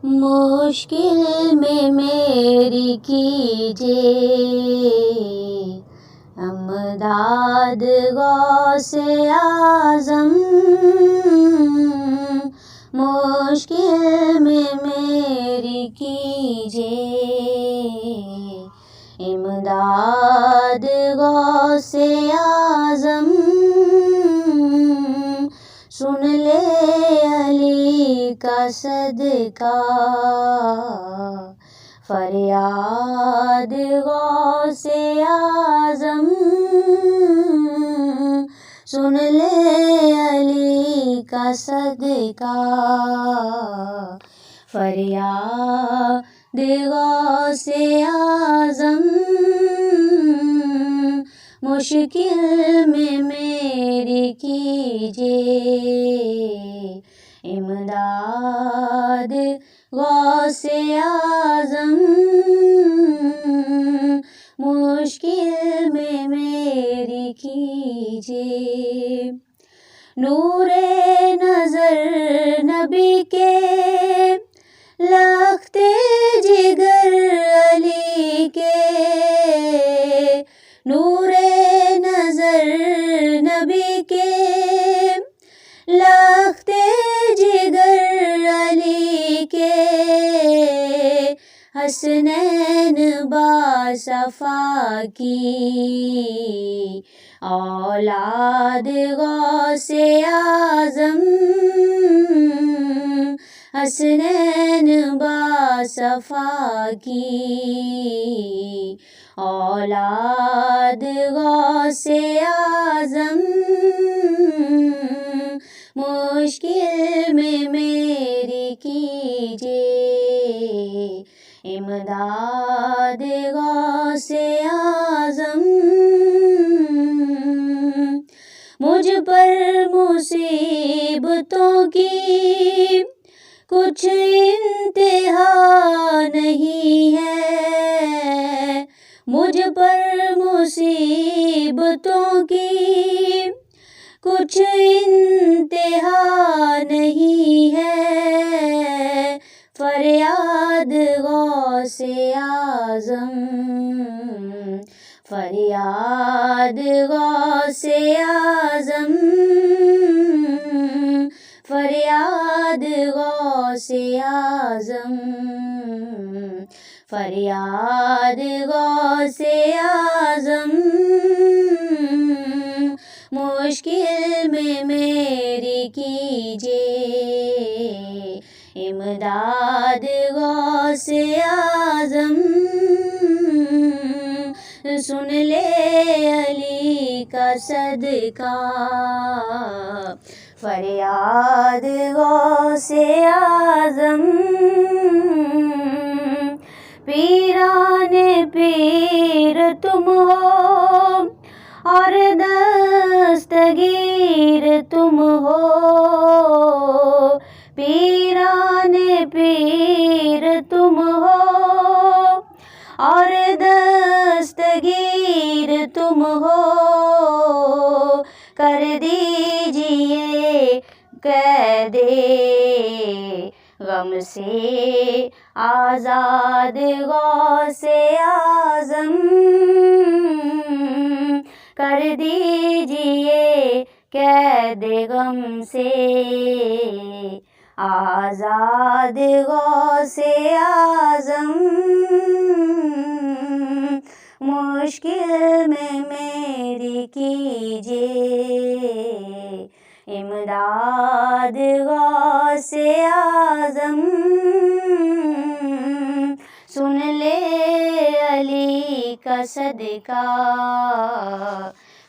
مشکل میں میری کیجے امداد غوث اعظم، مشکل میں میری کیجے امداد غوث اعظم، سن لے علی کا صدقہ فریاد غوث اعظم، سن لے علی کا صدقہ فریاد غوث اعظم، مشکل میں میری کیجے امداد غوث اعظم، مشکل میں میری کیجے۔ نور نظر نبی کے لخت جگر علی کے، نور نظر نبی کے لخت جگر علی کے، حسنین باصفا کی اولاد غوث اعظم، حسنین باصفا کی اولاد غوث اعظم، مشکل میں میری کیجے امداد غوث اعظم، مجھ پر مصیبتوں کی کچھ انتہا نہیں ہے، مجھ پر مصیبتوں کی کچھ انتہا نہیں ہے، فریاد غوث اعظم، فریاد غوث اعظم، فریاد غوث اعظم، فریاد غوث اعظم، مشکل میں میری کیجے امداد غوث اعظم، سن لے علی کا صدقہ فریاد غوث اعظم، پیران پیر تم ہو اور دستگیر تم ہو، پیران پیر تم ہو اور دستگیر تم ہو، کر دیجئے قید غم سے آزاد غوث اعظم، کر دیجئے قید غم سے آزاد غوث اعظم، مشکل میں میری کیجے امداد غوث اعظم، سن لے علی کا صدقہ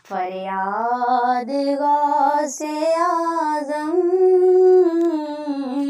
فریاد غوث اعظم۔